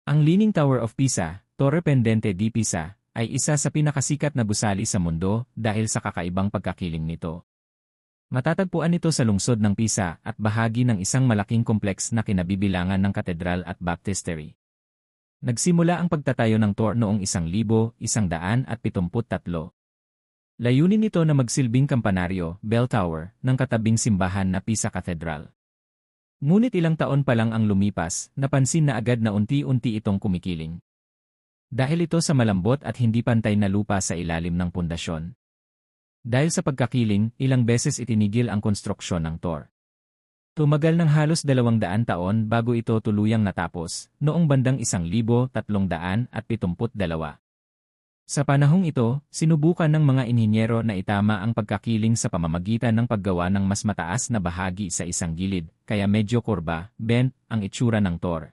Ang Leaning Tower of Pisa, Torre Pendente di Pisa, ay isa sa pinakasikat na gusali sa mundo dahil sa kakaibang pagkakiling nito. Matatagpuan ito sa lungsod ng Pisa at bahagi ng isang malaking kompleks na kinabibilangan ng katedral at baptistery. Nagsimula ang pagtatayo ng Tor noong 1173. Layunin nito na magsilbing kampanaryo, bell tower, ng katabing simbahan na Pisa Cathedral. Ngunit ilang taon pa lang ang lumipas, napansin na agad na unti-unti itong kumikiling. Dahil ito sa malambot at hindi pantay na lupa sa ilalim ng pundasyon. Dahil sa pagkakiling, ilang beses itinigil ang konstruksyon ng Tor. Tumagal ng halos 200 taon bago ito tuluyang natapos, noong bandang 1372. Sa panahong ito, sinubukan ng mga inhinyero na itama ang pagkakiling sa pamamagitan ng paggawa ng mas mataas na bahagi sa isang gilid, kaya medyo kurba, bent, ang itsura ng Tor.